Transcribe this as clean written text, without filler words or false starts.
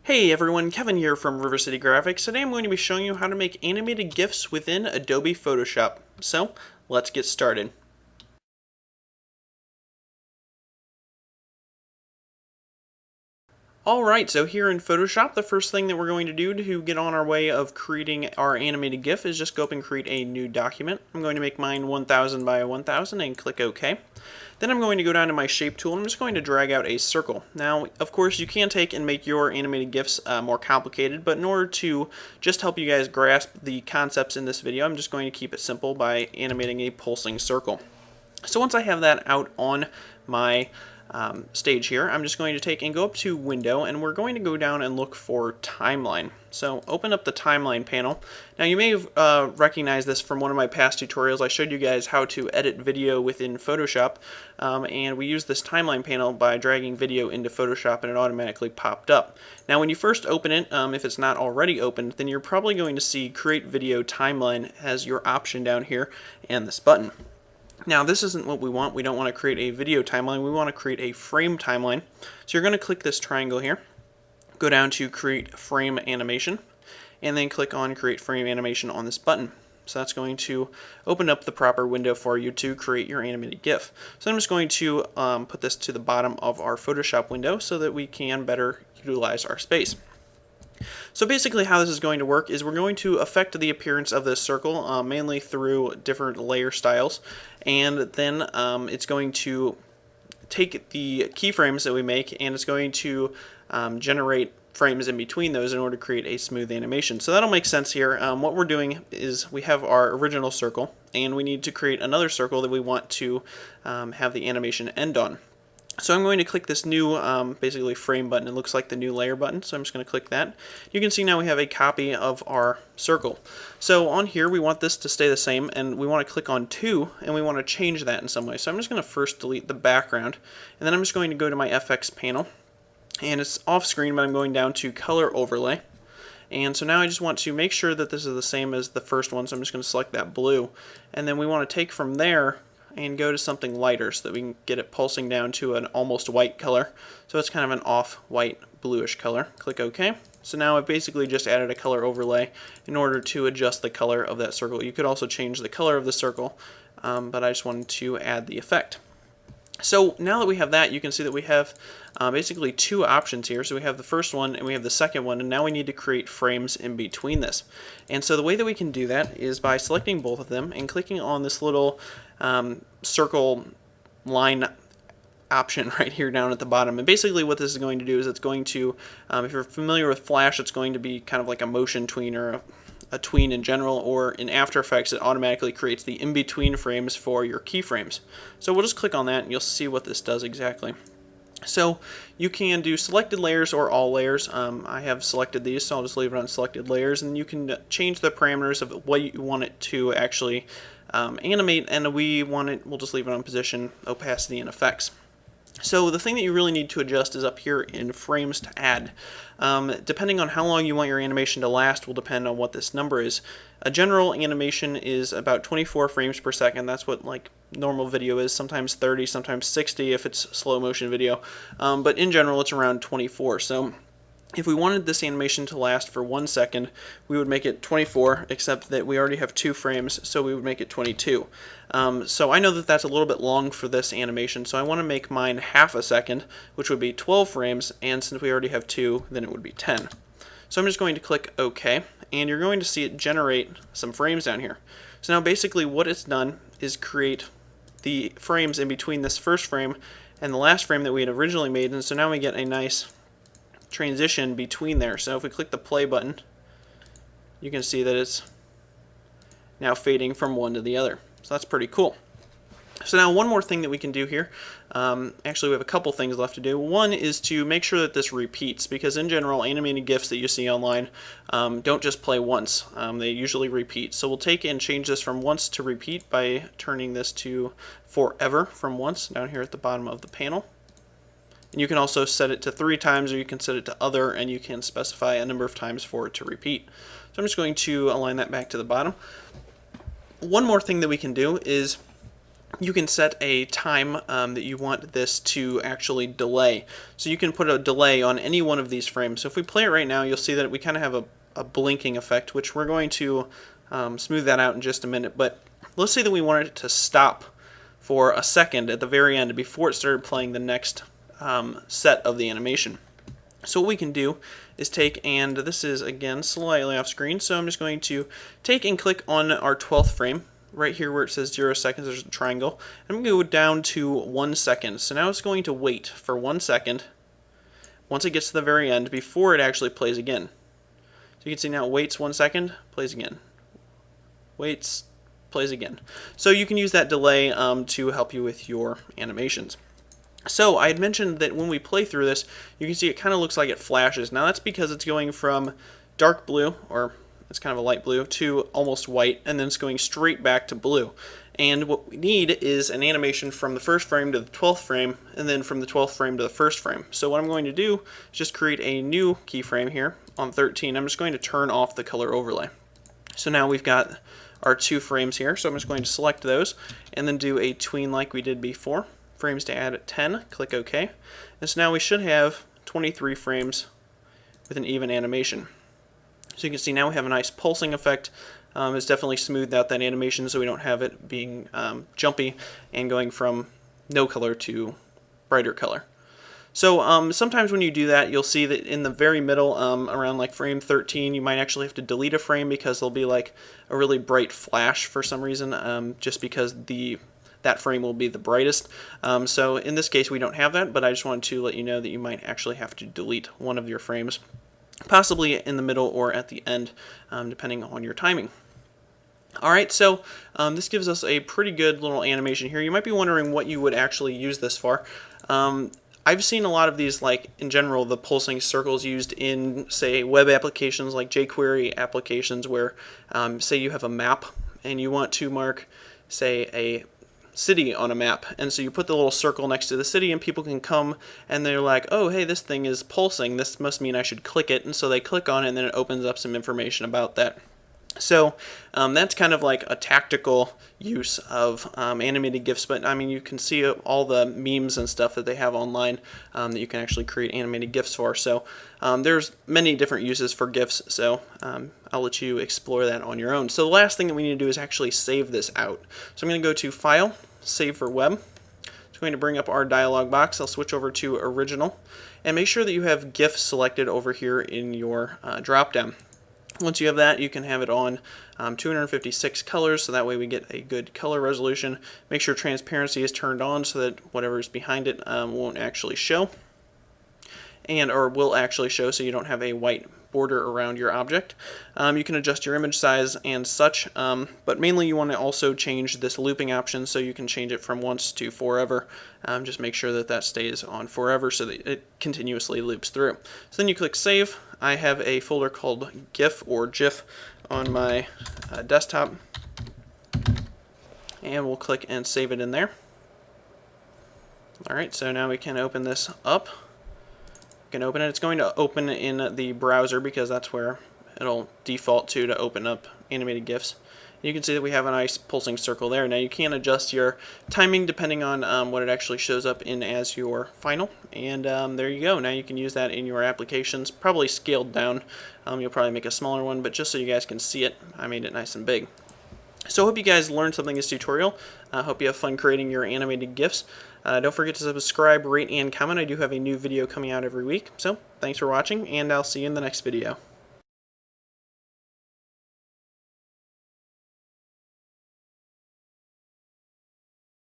Hey everyone, Kevin here from River City Graphics. Today I'm going to be showing you how to make animated GIFs within Adobe Photoshop. So, let's get started. Alright, so here in Photoshop, the first thing that we're going to do to get on our way of creating our animated GIF is just go up and create a new document. I'm going to make mine 1000 by 1000 and click OK. Then I'm going to go down to my shape tool and I'm just going to drag out a circle. Now, of course, you can take and make your animated GIFs more complicated, but in order to just help you guys grasp the concepts in this video, I'm just going to keep it simple by animating a pulsing circle. So once I have that out on my stage here, I'm just going to take and go up to Window, and we're going to go down and look for Timeline. So open up the Timeline panel. Now you may have recognized this from one of my past tutorials. I showed you guys how to edit video within Photoshop, and we used this Timeline panel by dragging video into Photoshop, and it automatically popped up. Now when you first open it, if it's not already opened, then you're probably going to see Create Video Timeline as your option down here and this button. Now this isn't what we want. We don't want to create a video timeline. We want to create a frame timeline. So you're going to click this triangle here, go down to Create Frame Animation, and then click on Create Frame Animation on this button. So that's going to open up the proper window for you to create your animated GIF. So I'm just going to put this to the bottom of our Photoshop window so that we can better utilize our space. So basically how this is going to work is we're going to affect the appearance of this circle mainly through different layer styles, and then it's going to take the keyframes that we make and it's going to generate frames in between those in order to create a smooth animation. So that'll make sense here. What we're doing is we have our original circle and we need to create another circle that we want to have the animation end on. So I'm going to click this new basically frame button. It looks like the new layer button, so I'm just going to click that. You can see now we have a copy of our circle. So on here we want this to stay the same, and we want to click on 2 and we want to change that in some way. So I'm just going to first delete the background, and then I'm just going to go to my FX panel, and it's off screen, but I'm going down to Color Overlay. And so now I just want to make sure that this is the same as the first one, so I'm just going to select that blue, and then we want to take from there and go to something lighter so that we can get it pulsing down to an almost white color. So it's kind of an off-white bluish color. Click OK. So now I've basically just added a color overlay in order to adjust the color of that circle. You could also change the color of the circle, but I just wanted to add the effect. So now that we have that, you can see that we have basically two options here. So we have the first one and we have the second one, and now we need to create frames in between this. And so the way that we can do that is by selecting both of them and clicking on this little circle line option right here down at the bottom. And basically what this is going to do is it's going to, if you're familiar with Flash, it's going to be kind of like a motion tween or a tween in general, or in After Effects it automatically creates the in-between frames for your keyframes. So we'll just click on that and you'll see what this does exactly. So you can do selected layers or all layers. I have selected these, so I'll just leave it on selected layers, and you can change the parameters of what you want it to actually animate, and we'll just leave it on position, opacity, and effects. So the thing that you really need to adjust is up here in frames to add. Depending on how long you want your animation to last will depend on what this number is. A general animation is about 24 frames per second. That's what like normal video is, sometimes 30, sometimes 60 if it's slow motion video. But in general it's around 24. So if we wanted this animation to last for 1 second, we would make it 24, except that we already have 2 frames, so we would make it 22. So I know that that's a little bit long for this animation, so I want to make mine half a second, which would be 12 frames, and since we already have 2, then it would be 10. So I'm just going to click OK, and you're going to see it generate some frames down here. So now basically what it's done is create the frames in between this first frame and the last frame that we had originally made, and so now we get a nice transition between there. So if we click the play button, you can see that it's now fading from one to the other. So that's pretty cool. So now one more thing that we can do here, actually we have a couple things left to do. One is to make sure that this repeats, because in general animated GIFs that you see online don't just play once, they usually repeat. So we'll take and change this from once to repeat by turning this to forever from once down here at the bottom of the panel. And you can also set it to 3 times, or you can set it to other, and you can specify a number of times for it to repeat. So I'm just going to align that back to the bottom. One more thing that we can do is you can set a time that you want this to actually delay. So you can put a delay on any one of these frames. So if we play it right now, you'll see that we kind of have a blinking effect, which we're going to smooth that out in just a minute. But let's say that we wanted it to stop for a second at the very end before it started playing the next set of the animation. So what we can do is take, and this is again slightly off screen, so I'm just going to take and click on our 12th frame. Right here where it says 0 seconds, there's a triangle. I'm going to go down to 1 second. So now it's going to wait for 1 second once it gets to the very end before it actually plays again. So you can see now it waits 1 second, plays again. Waits, plays again. So you can use that delay to help you with your animations. So I had mentioned that when we play through this, you can see it kind of looks like it flashes. Now that's because it's going from dark blue, or it's kind of a light blue, to almost white, and then it's going straight back to blue. And what we need is an animation from the first frame to the 12th frame, and then from the 12th frame to the first frame. So what I'm going to do is just create a new keyframe here on 13. I'm just going to turn off the color overlay. So now we've got our 2 frames here, so I'm just going to select those, and then do a tween like we did before. Frames to add at 10, click OK. And so now we should have 23 frames with an even animation. So you can see now we have a nice pulsing effect. It's definitely smoothed out that animation so we don't have it being jumpy and going from no color to brighter color. So sometimes when you do that, you'll see that in the very middle, around like frame 13, you might actually have to delete a frame because there'll be like a really bright flash for some reason, just because that frame will be the brightest. So in this case we don't have that, but I just wanted to let you know that you might actually have to delete one of your frames, possibly in the middle or at the end, depending on your timing. Alright, so this gives us a pretty good little animation here. You might be wondering what you would actually use this for. I've seen a lot of these, like in general, the pulsing circles used in, say, web applications like jQuery applications where, say you have a map and you want to mark, say, a city on a map, and so you put the little circle next to the city and people can come and they're like, oh hey, this thing is pulsing, this must mean I should click it, and so they click on it and then it opens up some information about that. So that's kind of like a tactical use of animated GIFs, but I mean you can see all the memes and stuff that they have online that you can actually create animated GIFs for. So there's many different uses for GIFs, so I'll let you explore that on your own. So the last thing that we need to do is actually save this out. So I'm going to go to File, Save for Web. It's going to bring up our dialog box. I'll switch over to Original, and make sure that you have GIF selected over here in your drop-down. Once you have that, you can have it on 256 colors, so that way we get a good color resolution. Make sure transparency is turned on so that whatever is behind it won't actually show, or will actually show, so you don't have a white border around your object. You can adjust your image size and such, but mainly you want to also change this looping option so you can change it from once to forever. Just make sure that that stays on forever so that it continuously loops through. So then you click Save. I have a folder called GIF or GIF on my desktop, and we'll click and save it in there. Alright, so now we can open this up. We can open it. It's going to open in the browser because that's where it'll default to open up animated GIFs. You can see that we have a nice pulsing circle there. Now you can adjust your timing depending on what it actually shows up in as your final, and there you go. Now you can use that in your applications, probably scaled down. You'll probably make a smaller one, but just so you guys can see it, I made it nice and big. So I hope you guys learned something in this tutorial. I hope you have fun creating your animated GIFs. Don't forget to subscribe, rate, and comment. I do have a new video coming out every week. So thanks for watching, and I'll see you in the next video.